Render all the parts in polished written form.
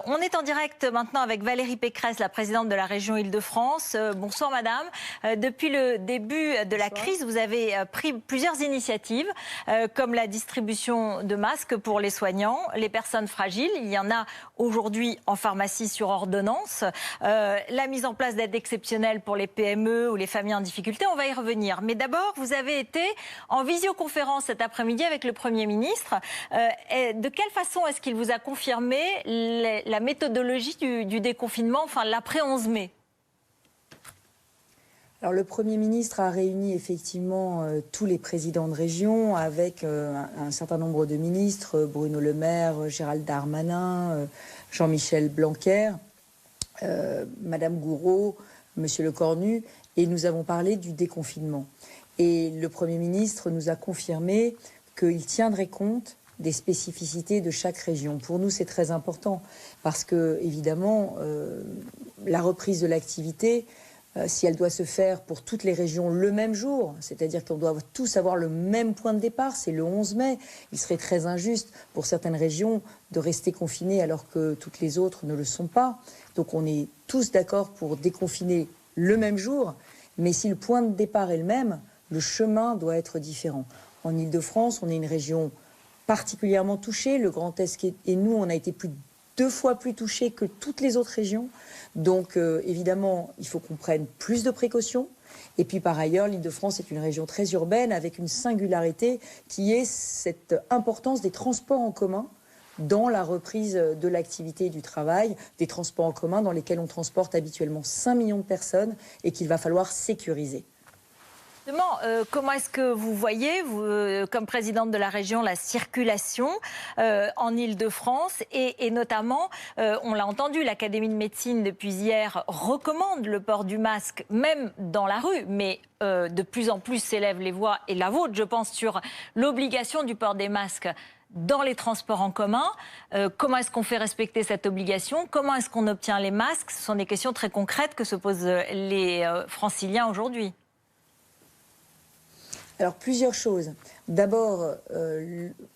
On est en direct maintenant avec Valérie Pécresse, la présidente de la région Île-de-France. Bonsoir madame. Depuis le début de la crise, vous avez pris plusieurs initiatives, comme la distribution de masques pour les soignants, les personnes fragiles. Il y en a aujourd'hui en pharmacie sur ordonnance. La mise en place d'aides exceptionnelles pour les PME ou les familles en difficulté. On va y revenir. Mais d'abord, vous avez été en visioconférence cet après-midi avec le Premier ministre. De quelle façon est-ce qu'il vous a confirmé la méthodologie du déconfinement, enfin l'après-11 mai? Alors, le Premier ministre a réuni effectivement tous les présidents de région avec un certain nombre de ministres, Bruno Le Maire, Gérald Darmanin, Jean-Michel Blanquer, Madame Gourault, Monsieur Lecornu, et nous avons parlé du déconfinement. Et le Premier ministre nous a confirmé qu'il tiendrait compte des spécificités de chaque région. Pour nous, c'est très important parce que, évidemment, la reprise de l'activité, si elle doit se faire pour toutes les régions le même jour, c'est-à-dire qu'on doit tous avoir le même point de départ, c'est le 11 mai, il serait très injuste pour certaines régions de rester confinées alors que toutes les autres ne le sont pas. Donc on est tous d'accord pour déconfiner le même jour, mais si le point de départ est le même, le chemin doit être différent. En Île-de-France, on est une région particulièrement touchée. Le Grand Est et nous, on a été plus de 2 fois plus touchés que toutes les autres régions. Donc, évidemment, il faut qu'on prenne plus de précautions. Et puis, par ailleurs, l'Île-de-France est une région très urbaine avec une singularité qui est cette importance des transports en commun dans la reprise de l'activité et du travail, des transports en commun dans lesquels on transporte habituellement 5 millions de personnes et qu'il va falloir sécuriser. Comment est-ce que vous voyez, vous, comme présidente de la région, la circulation en Île-de-France et notamment, on l'a entendu, l'Académie de médecine depuis hier recommande le port du masque, même dans la rue, mais de plus en plus s'élèvent les voix, et la vôtre, je pense, sur l'obligation du port des masques dans les transports en commun. Comment est-ce qu'on fait respecter cette obligation? Comment est-ce qu'on obtient les masques? Ce sont des questions très concrètes que se posent les franciliens aujourd'hui. Alors, plusieurs choses. D'abord,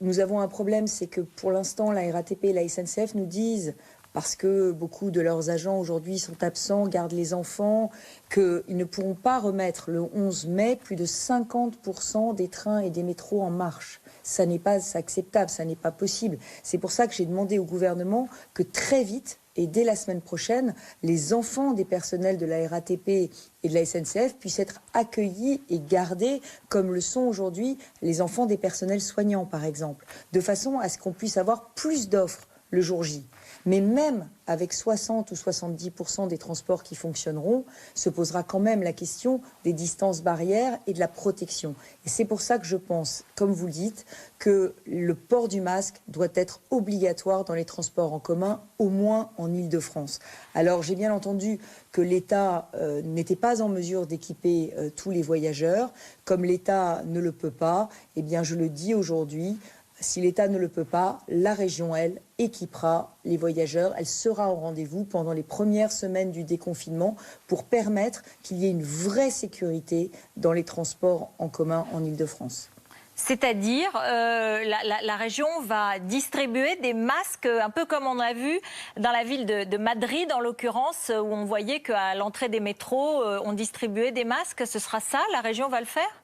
nous avons un problème, c'est que pour l'instant, la RATP et la SNCF nous disent, parce que beaucoup de leurs agents aujourd'hui sont absents, gardent les enfants, qu'ils ne pourront pas remettre le 11 mai plus de 50% des trains et des métros en marche. Ça n'est pas acceptable, ça n'est pas possible. C'est pour ça que j'ai demandé au gouvernement que très vite, et dès la semaine prochaine, les enfants des personnels de la RATP et de la SNCF puissent être accueillis et gardés comme le sont aujourd'hui les enfants des personnels soignants, par exemple, de façon à ce qu'on puisse avoir plus d'offres le jour J. Mais même avec 60 ou 70% des transports qui fonctionneront, se posera quand même la question des distances barrières et de la protection. Et c'est pour ça que je pense, comme vous le dites, que le port du masque doit être obligatoire dans les transports en commun, au moins en Île-de-France. Alors j'ai bien entendu que l'État n'était pas en mesure d'équiper tous les voyageurs. Comme l'État ne le peut pas, eh bien je le dis aujourd'hui, si l'État ne le peut pas, la région, elle, équipera les voyageurs. Elle sera au rendez-vous pendant les premières semaines du déconfinement pour permettre qu'il y ait une vraie sécurité dans les transports en commun en Île-de-France. C'est-à-dire, la région va distribuer des masques, un peu comme on a vu dans la ville de Madrid, en l'occurrence, où on voyait qu'à l'entrée des métros, on distribuait des masques. Ce sera ça? La région va le faire?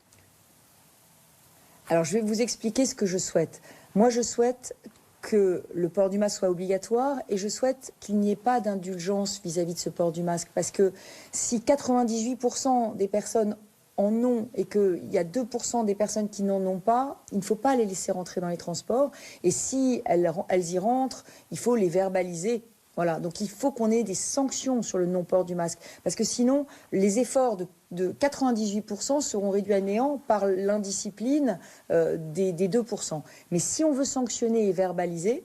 Alors, je vais vous expliquer ce que je souhaite. Moi, je souhaite que le port du masque soit obligatoire et je souhaite qu'il n'y ait pas d'indulgence vis-à-vis de ce port du masque. Parce que si 98% des personnes en ont et qu'il y a 2% des personnes qui n'en ont pas, il ne faut pas les laisser rentrer dans les transports. Et si elles y rentrent, il faut les verbaliser. Voilà, donc il faut qu'on ait des sanctions sur le non-port du masque. Parce que sinon, les efforts de 98% seront réduits à néant par l'indiscipline des 2%. Mais si on veut sanctionner et verbaliser,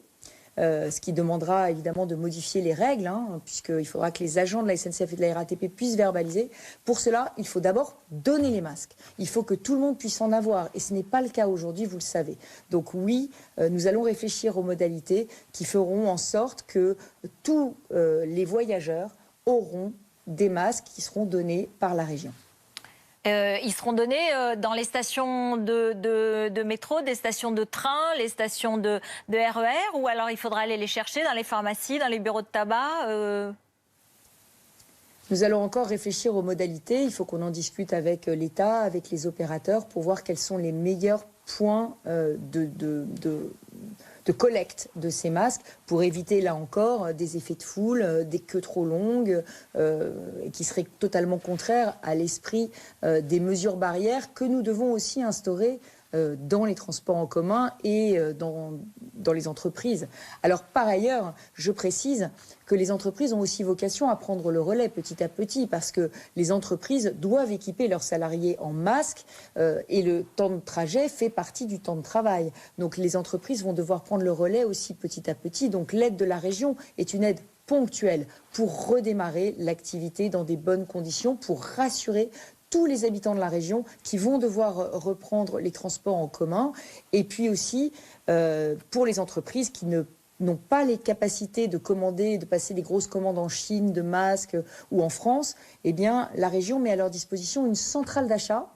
ce qui demandera évidemment de modifier les règles, puisqu'il faudra que les agents de la SNCF et de la RATP puissent verbaliser. Pour cela, il faut d'abord donner les masques. Il faut que tout le monde puisse en avoir. Et ce n'est pas le cas aujourd'hui, vous le savez. Donc oui, nous allons réfléchir aux modalités qui feront en sorte que tous les voyageurs auront des masques qui seront donnés par la région. Ils seront donnés dans les stations de métro, des stations de train, les stations de RER, ou alors il faudra aller les chercher dans les pharmacies, dans les bureaux de tabac Nous allons encore réfléchir aux modalités. Il faut qu'on en discute avec l'État, avec les opérateurs, pour voir quels sont les meilleurs points de collecte de ces masques pour éviter, là encore, des effets de foule, des queues trop longues, qui seraient totalement contraires à l'esprit des mesures barrières que nous devons aussi instaurer dans les transports en commun et dans les entreprises. Alors, par ailleurs, je précise que les entreprises ont aussi vocation à prendre le relais petit à petit, parce que les entreprises doivent équiper leurs salariés en masques et le temps de trajet fait partie du temps de travail. Donc les entreprises vont devoir prendre le relais aussi petit à petit. Donc l'aide de la région est une aide ponctuelle pour redémarrer l'activité dans des bonnes conditions, pour rassurer tous les habitants de la région qui vont devoir reprendre les transports en commun, et puis aussi pour les entreprises qui n'ont pas les capacités de commander, de passer des grosses commandes en Chine, de masques ou en France, eh bien la région met à leur disposition une centrale d'achat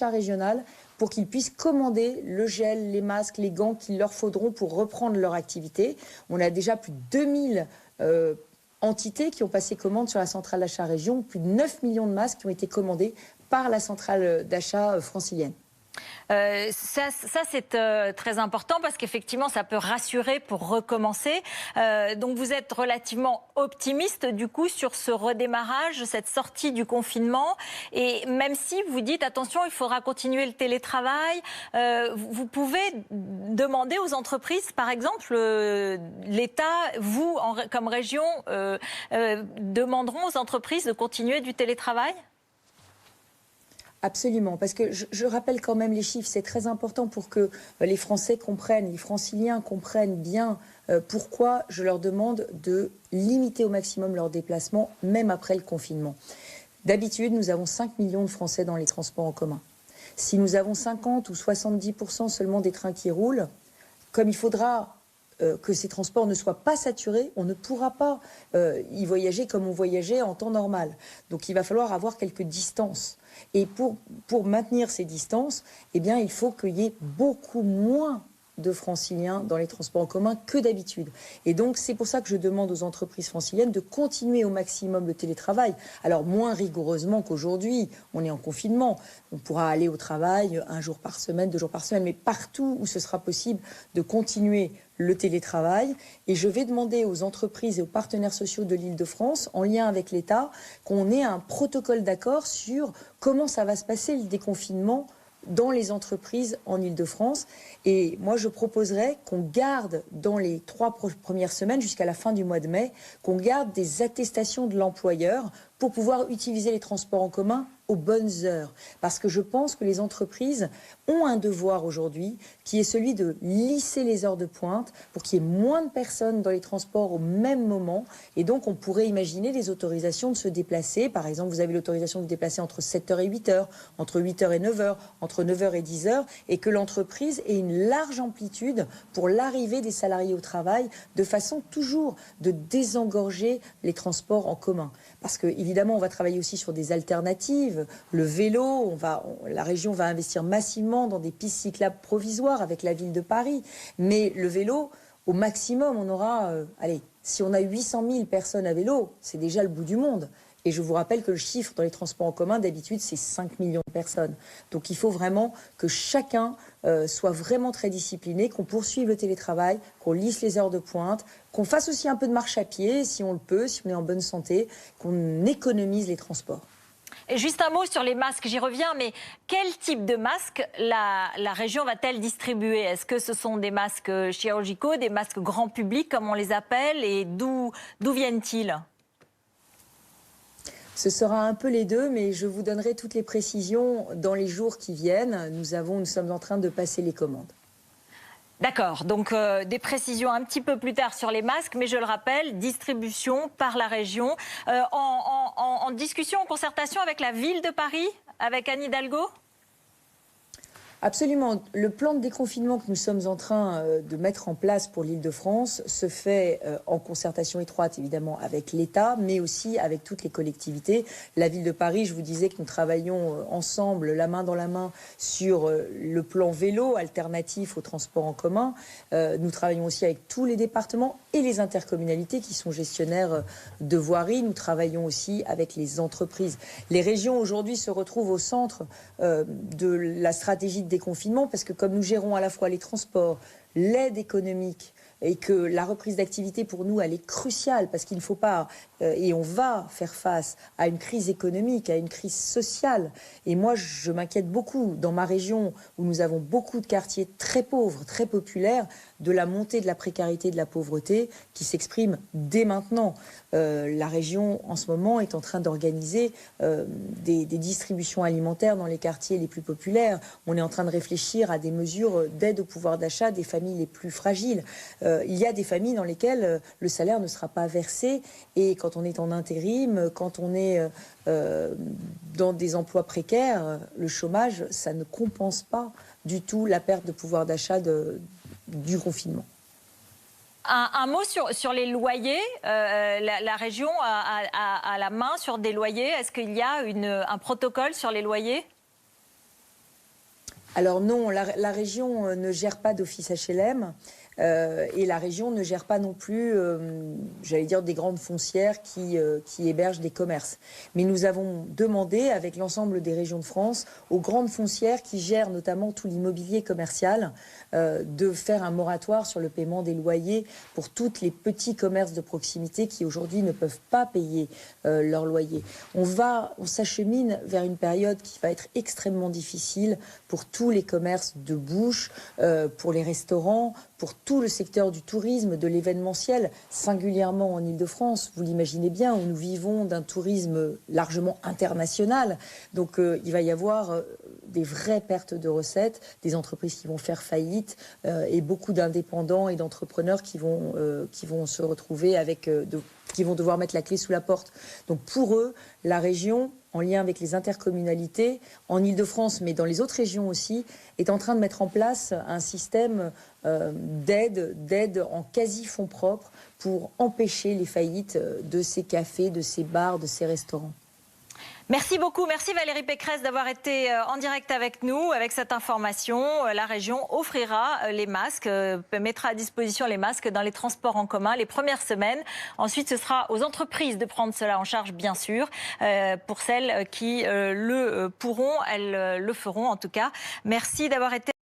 régionale pour qu'ils puissent commander le gel, les masques, les gants qu'il leur faudront pour reprendre leur activité. On a déjà plus de 2000 entités qui ont passé commande sur la centrale d'achat région, plus de 9 millions de masques qui ont été commandés par la centrale d'achat francilienne. Ça c'est très important parce qu'effectivement, ça peut rassurer pour recommencer. Donc, vous êtes relativement optimiste, du coup, sur ce redémarrage, cette sortie du confinement. Et même si vous dites, attention, il faudra continuer le télétravail, vous pouvez demander aux entreprises, par exemple, l'État, vous, comme région, demanderont aux entreprises de continuer du télétravail ? Absolument, parce que je rappelle quand même les chiffres, c'est très important pour que les Français comprennent, les Franciliens comprennent bien pourquoi je leur demande de limiter au maximum leurs déplacements, même après le confinement. D'habitude, nous avons 5 millions de Français dans les transports en commun. Si nous avons 50 ou 70% seulement des trains qui roulent, comme il faudra que ces transports ne soient pas saturés, on ne pourra pas y voyager comme on voyageait en temps normal. Donc il va falloir avoir quelques distances. Et pour maintenir ces distances, eh bien, il faut qu'il y ait beaucoup moins de franciliens dans les transports en commun que d'habitude. Et donc, c'est pour ça que je demande aux entreprises franciliennes de continuer au maximum le télétravail. Alors, moins rigoureusement qu'aujourd'hui, on est en confinement. On pourra aller au travail 1 jour par semaine, 2 jours par semaine, mais partout où ce sera possible de continuer le télétravail. Et je vais demander aux entreprises et aux partenaires sociaux de l'Île-de-France, en lien avec l'État, qu'on ait un protocole d'accord sur comment ça va se passer le déconfinement dans les entreprises en Île-de-France. Et moi, je proposerais qu'on garde dans les 3 premières semaines, jusqu'à la fin du mois de mai, qu'on garde des attestations de l'employeur pour pouvoir utiliser les transports en commun aux bonnes heures. Parce que je pense que les entreprises ont un devoir aujourd'hui qui est celui de lisser les heures de pointe pour qu'il y ait moins de personnes dans les transports au même moment. Et donc, on pourrait imaginer les autorisations de se déplacer. Par exemple, vous avez l'autorisation de déplacer entre 7h et 8h, entre 8h et 9h, entre 9h et 10h, et que l'entreprise ait une large amplitude pour l'arrivée des salariés au travail, de façon toujours de désengorger les transports en commun. Parce que, évidemment, on va travailler aussi sur des alternatives. Le vélo, la région va investir massivement dans des pistes cyclables provisoires avec la ville de Paris. Mais le vélo, au maximum, on aura, si on a 800 000 personnes à vélo, c'est déjà le bout du monde. Et je vous rappelle que le chiffre dans les transports en commun, d'habitude, c'est 5 millions de personnes. Donc il faut vraiment que chacun soit vraiment très discipliné, qu'on poursuive le télétravail, qu'on lisse les heures de pointe, qu'on fasse aussi un peu de marche à pied, si on le peut, si on est en bonne santé, qu'on économise les transports. Et juste un mot sur les masques, j'y reviens, mais quel type de masques la région va-t-elle distribuer? Est-ce que ce sont des masques chirurgicaux, des masques grand public, comme on les appelle, et d'où viennent-ils? Ce sera un peu les deux, mais je vous donnerai toutes les précisions dans les jours qui viennent. Nous sommes en train de passer les commandes. D'accord, donc des précisions un petit peu plus tard sur les masques, mais je le rappelle, distribution par la région. En discussion, en concertation avec la ville de Paris, avec Anne Hidalgo ? Absolument. Le plan de déconfinement que nous sommes en train de mettre en place pour l'Île-de-France se fait en concertation étroite, évidemment, avec l'État, mais aussi avec toutes les collectivités. La Ville de Paris, je vous disais que nous travaillons ensemble, la main dans la main, sur le plan vélo alternatif au transport en commun. Nous travaillons aussi avec tous les départements et les intercommunalités qui sont gestionnaires de voirie. Nous travaillons aussi avec les entreprises. Les régions, aujourd'hui, se retrouvent au centre de la stratégie de déconfinement, parce que comme nous gérons à la fois les transports, l'aide économique, et que la reprise d'activité pour nous elle est cruciale, parce qu'il ne faut pas et on va faire face à une crise économique, à une crise sociale. Et moi je m'inquiète beaucoup dans ma région où nous avons beaucoup de quartiers très pauvres, très populaires, de la montée de la précarité, de la pauvreté qui s'exprime dès maintenant. La région en ce moment est en train d'organiser des distributions alimentaires dans les quartiers les plus populaires. On est en train de réfléchir à des mesures d'aide au pouvoir d'achat des familles les plus fragiles. Il y a des familles dans lesquelles le salaire ne sera pas versé, et quand on est en intérim, quand on est dans des emplois précaires, le chômage, ça ne compense pas du tout la perte de pouvoir d'achat du confinement. Un mot sur les loyers. La région a la main sur des loyers. Est-ce qu'il y a un protocole sur les loyers ? Alors non, la région ne gère pas d'office HLM. Et la région ne gère pas non plus, j'allais dire, des grandes foncières qui hébergent des commerces. Mais nous avons demandé, avec l'ensemble des régions de France, aux grandes foncières qui gèrent notamment tout l'immobilier commercial, de faire un moratoire sur le paiement des loyers pour tous les petits commerces de proximité qui aujourd'hui ne peuvent pas payer leur loyer. On s'achemine vers une période qui va être extrêmement difficile pour tous les commerces de bouche, pour les restaurants, pour tout le secteur du tourisme, de l'événementiel, singulièrement en Île-de-France. Vous l'imaginez bien, où nous vivons d'un tourisme largement international. Donc il va y avoir des vraies pertes de recettes, des entreprises qui vont faire faillite et beaucoup d'indépendants et d'entrepreneurs qui vont se retrouver qui vont devoir mettre la clé sous la porte. Donc pour eux, la région, en lien avec les intercommunalités, en Île-de-France, mais dans les autres régions aussi, est en train de mettre en place un système d'aide en quasi-fonds propres pour empêcher les faillites de ces cafés, de ces bars, de ces restaurants. Merci beaucoup. Merci Valérie Pécresse d'avoir été en direct avec nous avec cette information. La région offrira les masques, mettra à disposition les masques dans les transports en commun les premières semaines. Ensuite, ce sera aux entreprises de prendre cela en charge, bien sûr. Pour celles qui le pourront, elles le feront en tout cas. Merci d'avoir été